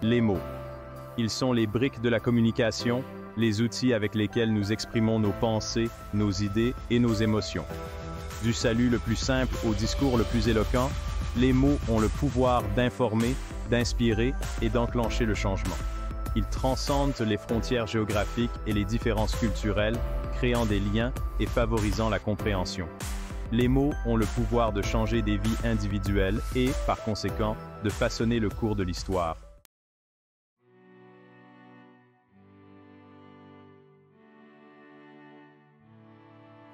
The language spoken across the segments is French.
Les mots. Ils sont les briques de la communication, les outils avec lesquels nous exprimons nos pensées, nos idées et nos émotions. Du salut le plus simple au discours le plus éloquent, les mots ont le pouvoir d'informer, d'inspirer et d'enclencher le changement. Ils transcendent les frontières géographiques et les différences culturelles, créant des liens et favorisant la compréhension. Les mots ont le pouvoir de changer des vies individuelles et, par conséquent, de façonner le cours de l'histoire.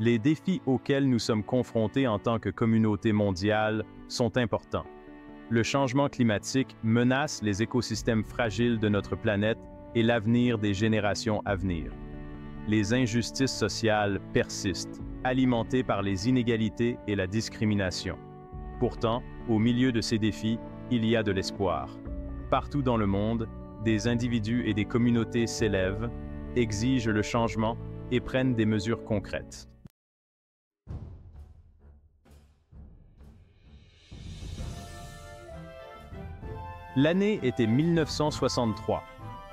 Les défis auxquels nous sommes confrontés en tant que communauté mondiale sont importants. Le changement climatique menace les écosystèmes fragiles de notre planète et l'avenir des générations à venir. Les injustices sociales persistent, alimentées par les inégalités et la discrimination. Pourtant, au milieu de ces défis, il y a de l'espoir. Partout dans le monde, des individus et des communautés s'élèvent, exigent le changement et prennent des mesures concrètes. L'année était 1963.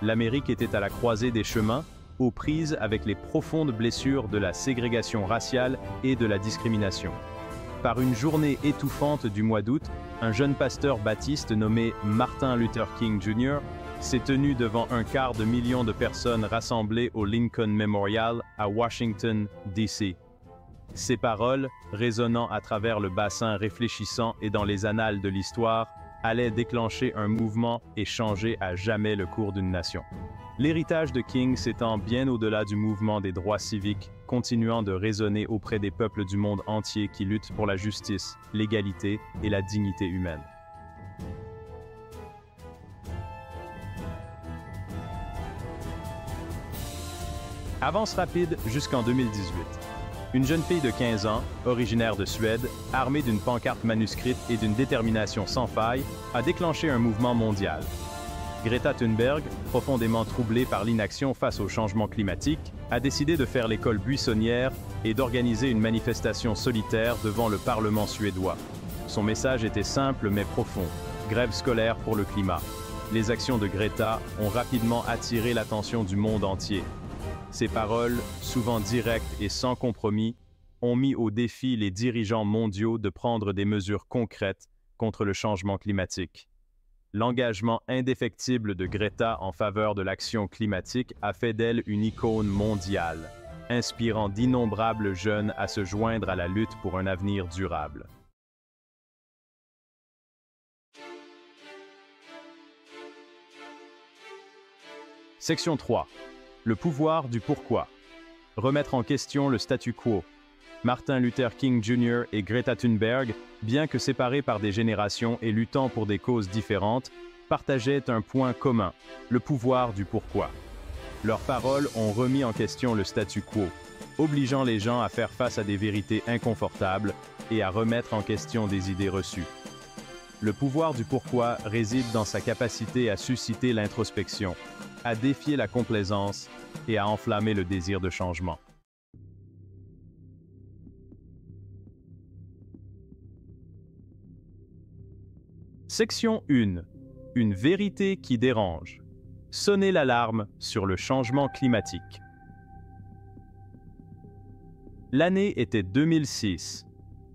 L'Amérique était à la croisée des chemins, aux prises avec les profondes blessures de la ségrégation raciale et de la discrimination. Par une journée étouffante du mois d'août, un jeune pasteur baptiste nommé Martin Luther King Jr. s'est tenu devant 1/4 million de personnes rassemblées au Lincoln Memorial à Washington, D.C. Ces paroles, résonnant à travers le bassin réfléchissant et dans les annales de l'histoire, allait déclencher un mouvement et changer à jamais le cours d'une nation. L'héritage de King s'étend bien au-delà du mouvement des droits civiques, continuant de résonner auprès des peuples du monde entier qui luttent pour la justice, l'égalité et la dignité humaine. Avance rapide jusqu'en 2018. Une jeune fille de 15 ans, originaire de Suède, armée d'une pancarte manuscrite et d'une détermination sans faille, a déclenché un mouvement mondial. Greta Thunberg, profondément troublée par l'inaction face au changement climatique, a décidé de faire l'école buissonnière et d'organiser une manifestation solitaire devant le Parlement suédois. Son message était simple mais profond: grève scolaire pour le climat. Les actions de Greta ont rapidement attiré l'attention du monde entier. Ces paroles, souvent directes et sans compromis, ont mis au défi les dirigeants mondiaux de prendre des mesures concrètes contre le changement climatique. L'engagement indéfectible de Greta en faveur de l'action climatique a fait d'elle une icône mondiale, inspirant d'innombrables jeunes à se joindre à la lutte pour un avenir durable. Section 3. Le pouvoir du pourquoi. Remettre en question le statu quo. Martin Luther King Jr. et Greta Thunberg, bien que séparés par des générations et luttant pour des causes différentes, partageaient un point commun: le pouvoir du pourquoi. Leurs paroles ont remis en question le statu quo, obligeant les gens à faire face à des vérités inconfortables et à remettre en question des idées reçues. Le pouvoir du pourquoi réside dans sa capacité à susciter l'introspection, à défier la complaisance et à enflammer le désir de changement. Section 1. Une vérité qui dérange. Sonnez l'alarme sur le changement climatique. L'année était 2006.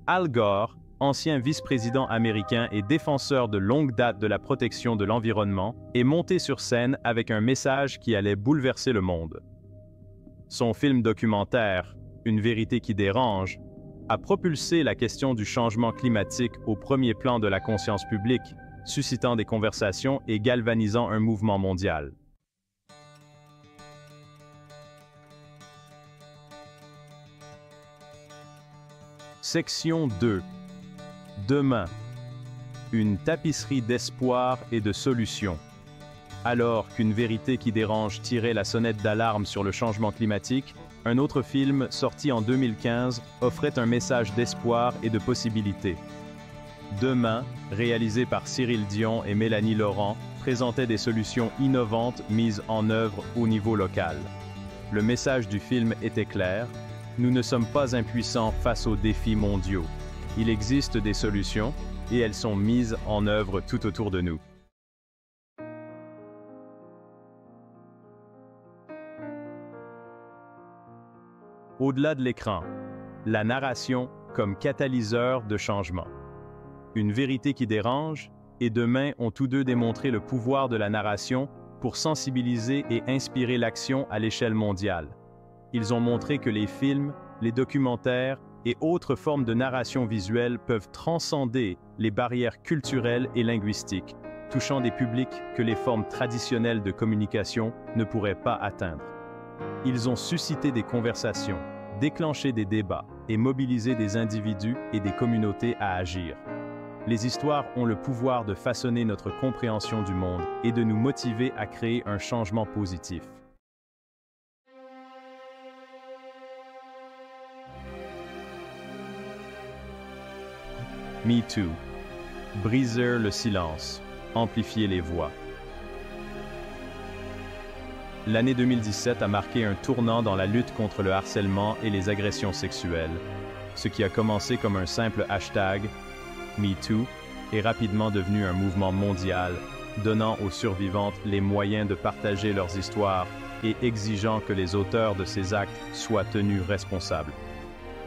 Al Gore, ancien vice-président américain et défenseur de longue date de la protection de l'environnement, est monté sur scène avec un message qui allait bouleverser le monde. Son film documentaire, Une vérité qui dérange, a propulsé la question du changement climatique au premier plan de la conscience publique, suscitant des conversations et galvanisant un mouvement mondial. Section 2. Demain. Une tapisserie d'espoir et de solutions. Alors qu'une vérité qui dérange tirait la sonnette d'alarme sur le changement climatique, un autre film, sorti en 2015, offrait un message d'espoir et de possibilités. Demain, réalisé par Cyril Dion et Mélanie Laurent, présentait des solutions innovantes mises en œuvre au niveau local. Le message du film était clair: nous ne sommes pas impuissants face aux défis mondiaux. Il existe des solutions et elles sont mises en œuvre tout autour de nous. Au-delà de l'écran, la narration comme catalyseur de changement. Une vérité qui dérange et Demain ont tous deux démontré le pouvoir de la narration pour sensibiliser et inspirer l'action à l'échelle mondiale. Ils ont montré que les films, les documentaires et autres formes de narration visuelle peuvent transcender les barrières culturelles et linguistiques, touchant des publics que les formes traditionnelles de communication ne pourraient pas atteindre. Ils ont suscité des conversations, déclenché des débats et mobilisé des individus et des communautés à agir. Les histoires ont le pouvoir de façonner notre compréhension du monde et de nous motiver à créer un changement positif. Me Too. Briser le silence, amplifier les voix. L'année 2017 a marqué un tournant dans la lutte contre le harcèlement et les agressions sexuelles. Ce qui a commencé comme un simple hashtag, MeToo, est rapidement devenu un mouvement mondial, donnant aux survivantes les moyens de partager leurs histoires et exigeant que les auteurs de ces actes soient tenus responsables.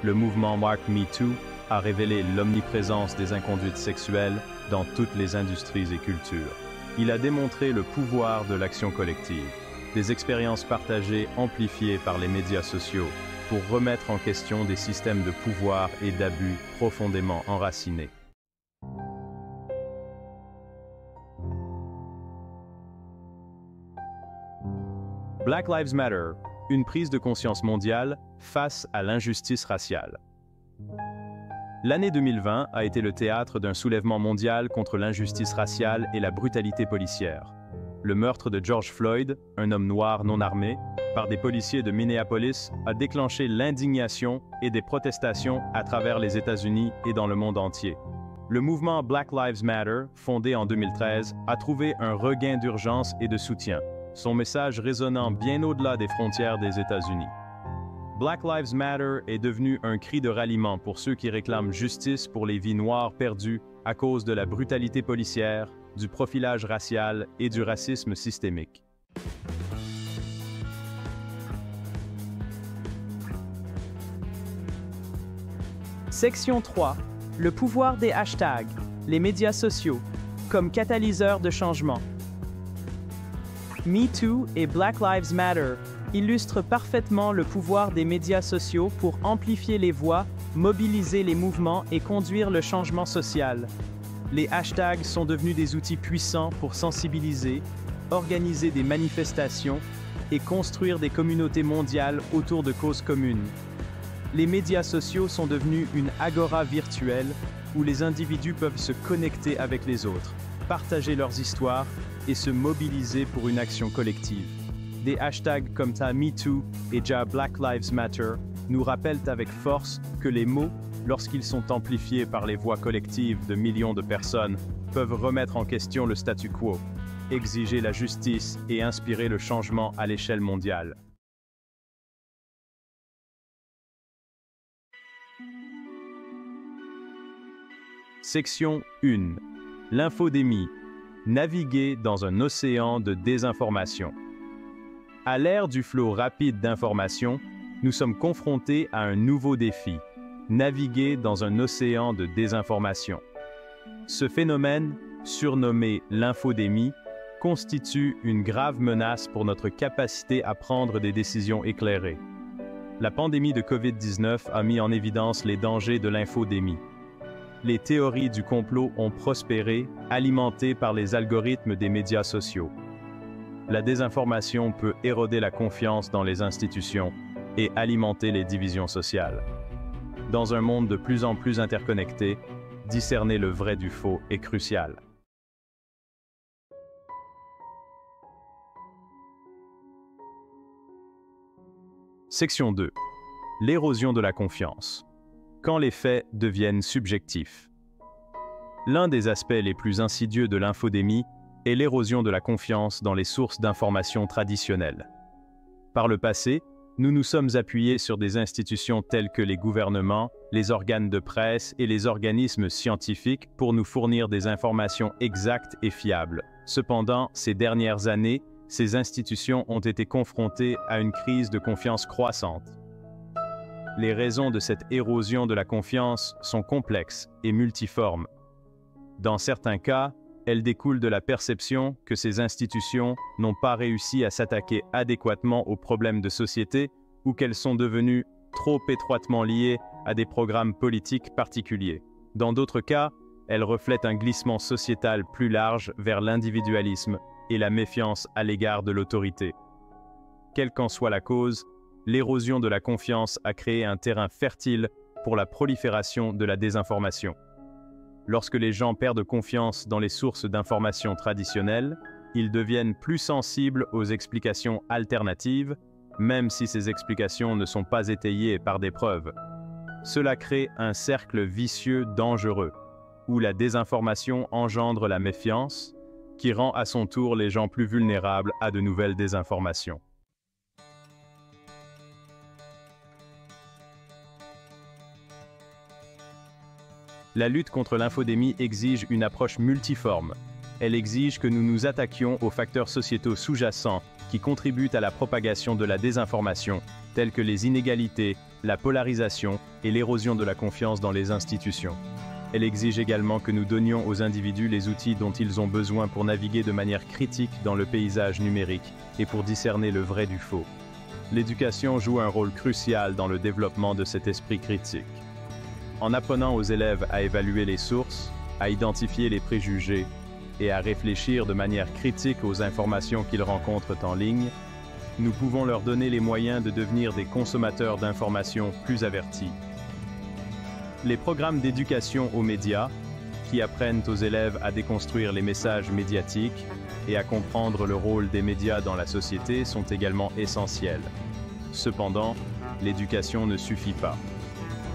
Le mouvement Mark MeToo a révélé l'omniprésence des inconduites sexuelles dans toutes les industries et cultures. Il a démontré le pouvoir de l'action collective, des expériences partagées amplifiées par les médias sociaux pour remettre en question des systèmes de pouvoir et d'abus profondément enracinés. Black Lives Matter, une prise de conscience mondiale face à l'injustice raciale. L'année 2020 a été le théâtre d'un soulèvement mondial contre l'injustice raciale et la brutalité policière. Le meurtre de George Floyd, un homme noir non armé, par des policiers de Minneapolis a déclenché l'indignation et des protestations à travers les États-Unis et dans le monde entier. Le mouvement Black Lives Matter, fondé en 2013, a trouvé un regain d'urgence et de soutien, son message résonnant bien au-delà des frontières des États-Unis. Black Lives Matter est devenu un cri de ralliement pour ceux qui réclament justice pour les vies noires perdues à cause de la brutalité policière, du profilage racial et du racisme systémique. Section 3. Le pouvoir des hashtags, les médias sociaux, comme catalyseur de changement. MeToo et Black Lives Matter illustrent parfaitement le pouvoir des médias sociaux pour amplifier les voix, mobiliser les mouvements et conduire le changement social. Les hashtags sont devenus des outils puissants pour sensibiliser, organiser des manifestations et construire des communautés mondiales autour de causes communes. Les médias sociaux sont devenus une agora virtuelle où les individus peuvent se connecter avec les autres, partager leurs histoires et se mobiliser pour une action collective. Des hashtags comme MeToo et Black Lives Matter nous rappellent avec force que les mots, lorsqu'ils sont amplifiés par les voix collectives de millions de personnes, peuvent remettre en question le statu quo, exiger la justice et inspirer le changement à l'échelle mondiale. Section 1. L'infodémie. Naviguer dans un océan de désinformation. À l'ère du flot rapide d'informations, nous sommes confrontés à un nouveau défi, naviguer dans un océan de désinformation. Ce phénomène, surnommé l'infodémie, constitue une grave menace pour notre capacité à prendre des décisions éclairées. La pandémie de COVID-19 a mis en évidence les dangers de l'infodémie. Les théories du complot ont prospéré, alimentées par les algorithmes des médias sociaux. La désinformation peut éroder la confiance dans les institutions et alimenter les divisions sociales. Dans un monde de plus en plus interconnecté, discerner le vrai du faux est crucial. Section 2. L'érosion de la confiance. Quand les faits deviennent subjectifs. L'un des aspects les plus insidieux de l'infodémie est l'érosion de la confiance dans les sources d'information traditionnelles. Par le passé, nous nous sommes appuyés sur des institutions telles que les gouvernements, les organes de presse et les organismes scientifiques pour nous fournir des informations exactes et fiables. Cependant, ces dernières années, ces institutions ont été confrontées à une crise de confiance croissante. les raisons de cette érosion de la confiance sont complexes et multiformes. Dans certains cas, elles découlent de la perception que ces institutions n'ont pas réussi à s'attaquer adéquatement aux problèmes de société ou qu'elles sont devenues trop étroitement liées à des programmes politiques particuliers. Dans d'autres cas, elles reflètent un glissement sociétal plus large vers l'individualisme et la méfiance à l'égard de l'autorité. Quelle qu'en soit la cause, l'érosion de la confiance a créé un terrain fertile pour la prolifération de la désinformation. Lorsque les gens perdent confiance dans les sources d'information traditionnelles, ils deviennent plus sensibles aux explications alternatives, même si ces explications ne sont pas étayées par des preuves. Cela crée un cercle vicieux dangereux, où la désinformation engendre la méfiance, qui rend à son tour les gens plus vulnérables à de nouvelles désinformations. La lutte contre l'infodémie exige une approche multiforme. Elle exige que nous nous attaquions aux facteurs sociétaux sous-jacents qui contribuent à la propagation de la désinformation, tels que les inégalités, la polarisation et l'érosion de la confiance dans les institutions. Elle exige également que nous donnions aux individus les outils dont ils ont besoin pour naviguer de manière critique dans le paysage numérique et pour discerner le vrai du faux. L'éducation joue un rôle crucial dans le développement de cet esprit critique. En apprenant aux élèves à évaluer les sources, à identifier les préjugés et à réfléchir de manière critique aux informations qu'ils rencontrent en ligne, nous pouvons leur donner les moyens de devenir des consommateurs d'informations plus avertis. Les programmes d'éducation aux médias, qui apprennent aux élèves à déconstruire les messages médiatiques et à comprendre le rôle des médias dans la société, sont également essentiels. Cependant, l'éducation ne suffit pas.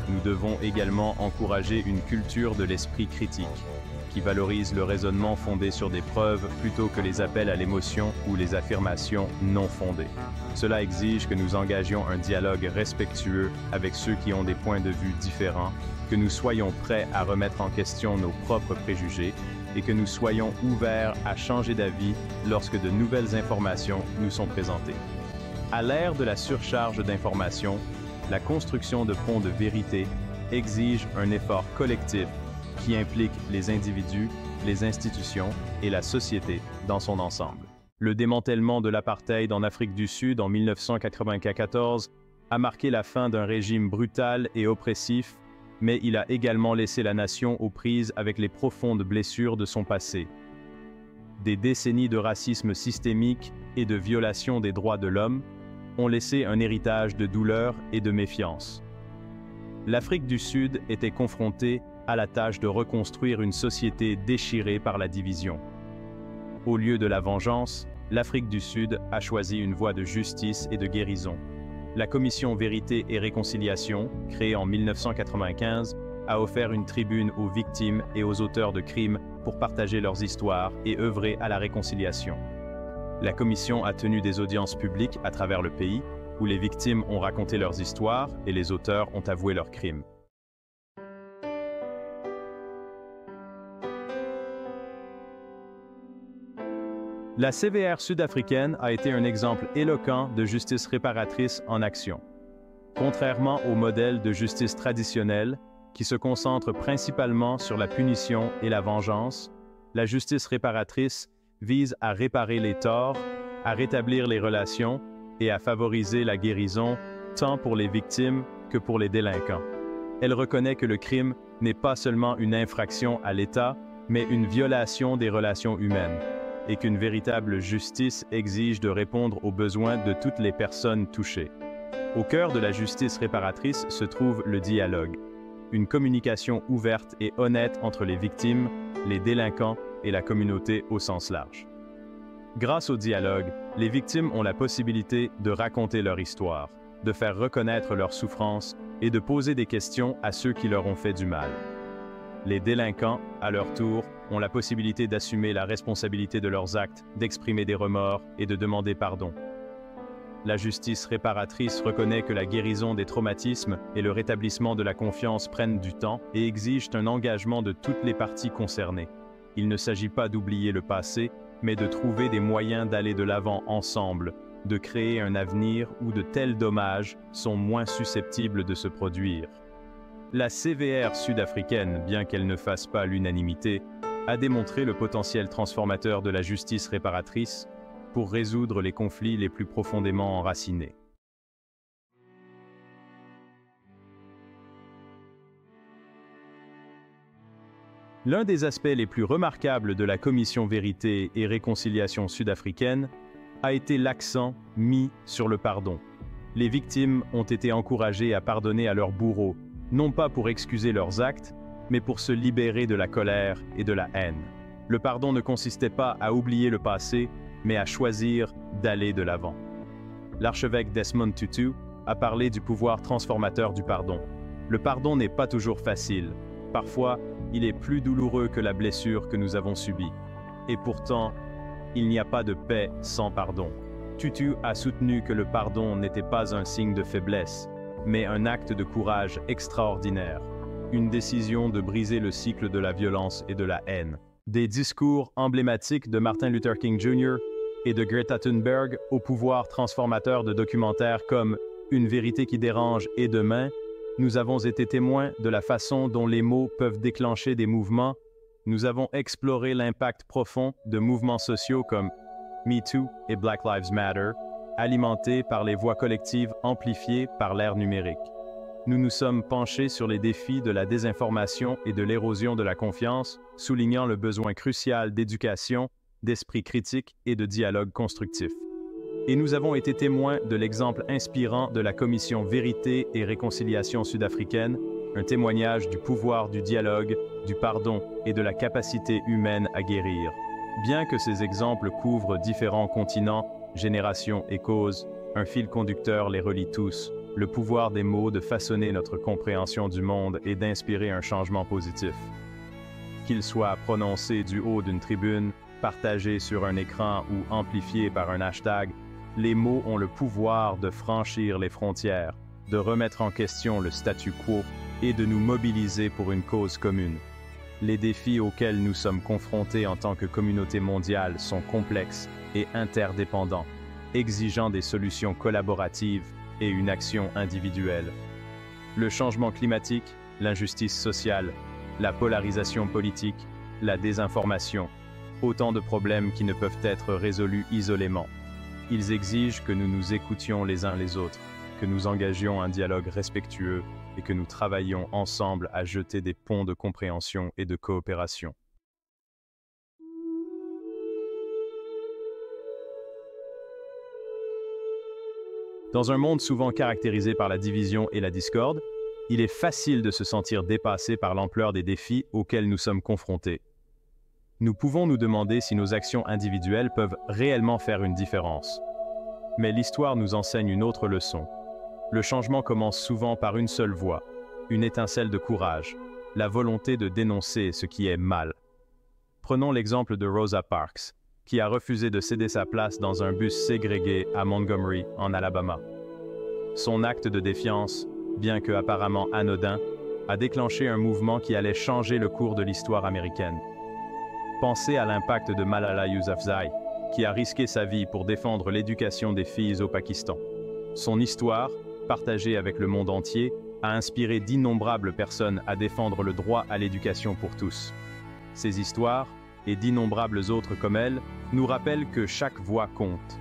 Nous devons également encourager une culture de l'esprit critique, qui valorise le raisonnement fondé sur des preuves plutôt que les appels à l'émotion ou les affirmations non fondées. Cela exige que nous engagions un dialogue respectueux avec ceux qui ont des points de vue différents, que nous soyons prêts à remettre en question nos propres préjugés et que nous soyons ouverts à changer d'avis lorsque de nouvelles informations nous sont présentées. À l'ère de la surcharge d'informations, la construction de ponts de vérité exige un effort collectif qui implique les individus, les institutions et la société dans son ensemble. Le démantèlement de l'apartheid en Afrique du Sud en 1994 a marqué la fin d'un régime brutal et oppressif, mais il a également laissé la nation aux prises avec les profondes blessures de son passé. Des décennies de racisme systémique et de violation des droits de l'homme ont laissé un héritage de douleur et de méfiance. L'Afrique du Sud était confrontée à la tâche de reconstruire une société déchirée par la division. Au lieu de la vengeance, l'Afrique du Sud a choisi une voie de justice et de guérison. La Commission Vérité et Réconciliation, créée en 1995, a offert une tribune aux victimes et aux auteurs de crimes pour partager leurs histoires et œuvrer à la réconciliation. La Commission a tenu des audiences publiques à travers le pays, où les victimes ont raconté leurs histoires et les auteurs ont avoué leurs crimes. La CVR sud-africaine a été un exemple éloquent de justice réparatrice en action. Contrairement au modèle de justice traditionnelle, qui se concentre principalement sur la punition et la vengeance, la justice réparatrice vise à réparer les torts, à rétablir les relations et à favoriser la guérison, tant pour les victimes que pour les délinquants. Elle reconnaît que le crime n'est pas seulement une infraction à l'État, mais une violation des relations humaines, et qu'une véritable justice exige de répondre aux besoins de toutes les personnes touchées. Au cœur de la justice réparatrice se trouve le dialogue, une communication ouverte et honnête entre les victimes, les délinquants et la communauté au sens large. Grâce au dialogue, les victimes ont la possibilité de raconter leur histoire, de faire reconnaître leurs souffrances et de poser des questions à ceux qui leur ont fait du mal. Les délinquants, à leur tour, ont la possibilité d'assumer la responsabilité de leurs actes, d'exprimer des remords et de demander pardon. La justice réparatrice reconnaît que la guérison des traumatismes et le rétablissement de la confiance prennent du temps et exigent un engagement de toutes les parties concernées. Il ne s'agit pas d'oublier le passé, mais de trouver des moyens d'aller de l'avant ensemble, de créer un avenir où de tels dommages sont moins susceptibles de se produire. La CVR sud-africaine, bien qu'elle ne fasse pas l'unanimité, a démontré le potentiel transformateur de la justice réparatrice pour résoudre les conflits les plus profondément enracinés. L'un des aspects les plus remarquables de la Commission Vérité et Réconciliation sud-africaine a été l'accent mis sur le pardon. Les victimes ont été encouragées à pardonner à leurs bourreaux, non pas pour excuser leurs actes, mais pour se libérer de la colère et de la haine. Le pardon ne consistait pas à oublier le passé, mais à choisir d'aller de l'avant. L'archevêque Desmond Tutu a parlé du pouvoir transformateur du pardon. Le pardon n'est pas toujours facile. Parfois, il est plus douloureux que la blessure que nous avons subie. Et pourtant, il n'y a pas de paix sans pardon. Tutu a soutenu que le pardon n'était pas un signe de faiblesse, mais un acte de courage extraordinaire, une décision de briser le cycle de la violence et de la haine. Des discours emblématiques de Martin Luther King Jr. et de Greta Thunberg au pouvoir transformateur de documentaires comme Une vérité qui dérange et Demain, nous avons été témoins de la façon dont les mots peuvent déclencher des mouvements. Nous avons exploré l'impact profond de mouvements sociaux comme MeToo et Black Lives Matter, alimentés par les voix collectives amplifiées par l'ère numérique. Nous nous sommes penchés sur les défis de la désinformation et de l'érosion de la confiance, soulignant le besoin crucial d'éducation, d'esprit critique et de dialogue constructif. Et nous avons été témoins de l'exemple inspirant de la Commission Vérité et Réconciliation sud-africaine, un témoignage du pouvoir du dialogue, du pardon et de la capacité humaine à guérir. Bien que ces exemples couvrent différents continents, générations et causes, un fil conducteur les relie tous, le pouvoir des mots de façonner notre compréhension du monde et d'inspirer un changement positif. Qu'ils soient prononcés du haut d'une tribune, partagés sur un écran ou amplifiés par un hashtag, les mots ont le pouvoir de franchir les frontières, de remettre en question le statu quo et de nous mobiliser pour une cause commune. Les défis auxquels nous sommes confrontés en tant que communauté mondiale sont complexes et interdépendants, exigeant des solutions collaboratives et une action individuelle. Le changement climatique, l'injustice sociale, la polarisation politique, la désinformation, autant de problèmes qui ne peuvent être résolus isolément. Ils exigent que nous nous écoutions les uns les autres, que nous engagions un dialogue respectueux et que nous travaillions ensemble à jeter des ponts de compréhension et de coopération. Dans un monde souvent caractérisé par la division et la discorde, il est facile de se sentir dépassé par l'ampleur des défis auxquels nous sommes confrontés. Nous pouvons nous demander si nos actions individuelles peuvent réellement faire une différence. Mais l'histoire nous enseigne une autre leçon. Le changement commence souvent par une seule voix, une étincelle de courage, la volonté de dénoncer ce qui est mal. Prenons l'exemple de Rosa Parks, qui a refusé de céder sa place dans un bus ségrégué à Montgomery, en Alabama. Son acte de défiance, bien que apparemment anodin, a déclenché un mouvement qui allait changer le cours de l'histoire américaine. Pensez à l'impact de Malala Yousafzai, qui a risqué sa vie pour défendre l'éducation des filles au Pakistan. Son histoire, partagée avec le monde entier, a inspiré d'innombrables personnes à défendre le droit à l'éducation pour tous. Ces histoires, et d'innombrables autres comme elles, nous rappellent que chaque voix compte.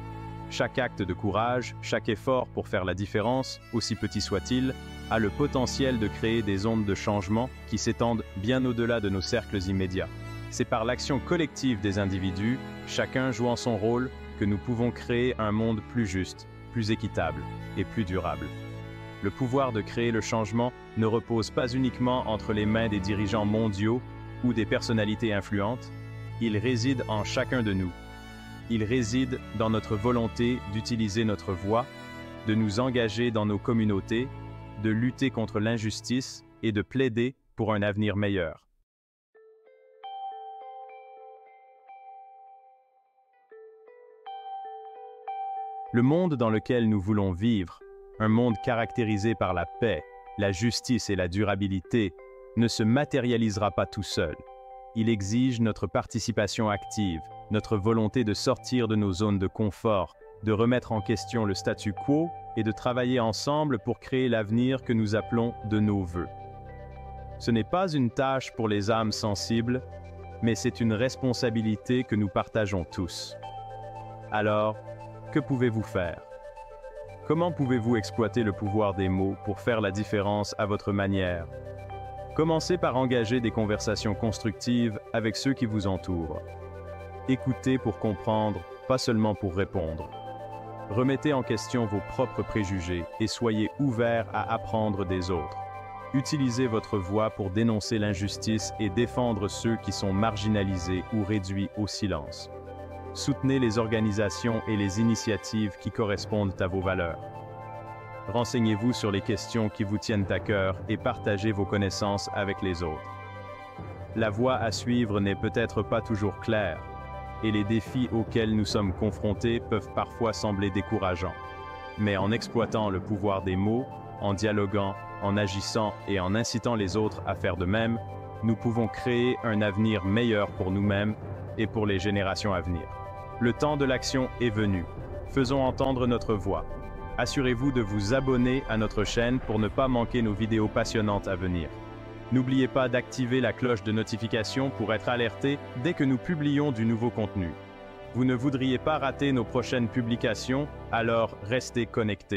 Chaque acte de courage, chaque effort pour faire la différence, aussi petit soit-il, a le potentiel de créer des ondes de changement qui s'étendent bien au-delà de nos cercles immédiats. C'est par l'action collective des individus, chacun jouant son rôle, que nous pouvons créer un monde plus juste, plus équitable et plus durable. Le pouvoir de créer le changement ne repose pas uniquement entre les mains des dirigeants mondiaux ou des personnalités influentes, il réside en chacun de nous. Il réside dans notre volonté d'utiliser notre voix, de nous engager dans nos communautés, de lutter contre l'injustice et de plaider pour un avenir meilleur. Le monde dans lequel nous voulons vivre, un monde caractérisé par la paix, la justice et la durabilité, ne se matérialisera pas tout seul. Il exige notre participation active, notre volonté de sortir de nos zones de confort de remettre en question le statu quo et de travailler ensemble pour créer l'avenir que nous appelons de nos vœux. Ce n'est pas une tâche pour les âmes sensibles, mais c'est une responsabilité que nous partageons tous. Alors, que pouvez-vous faire? Comment pouvez-vous exploiter le pouvoir des mots pour faire la différence à votre manière? Commencez par engager des conversations constructives avec ceux qui vous entourent. Écoutez pour comprendre, pas seulement pour répondre. Remettez en question vos propres préjugés et soyez ouverts à apprendre des autres. Utilisez votre voix pour dénoncer l'injustice et défendre ceux qui sont marginalisés ou réduits au silence. Soutenez les organisations et les initiatives qui correspondent à vos valeurs. Renseignez-vous sur les questions qui vous tiennent à cœur et partagez vos connaissances avec les autres. La voie à suivre n'est peut-être pas toujours claire, et les défis auxquels nous sommes confrontés peuvent parfois sembler décourageants. Mais en exploitant le pouvoir des mots, en dialoguant, en agissant et en incitant les autres à faire de même, nous pouvons créer un avenir meilleur pour nous-mêmes et pour les générations à venir. Le temps de l'action est venu. Faisons entendre notre voix. Assurez-vous de vous abonner à notre chaîne pour ne pas manquer nos vidéos passionnantes à venir. N'oubliez pas d'activer la cloche de notification pour être alerté dès que nous publions du nouveau contenu. Vous ne voudriez pas rater nos prochaines publications, alors restez connectés.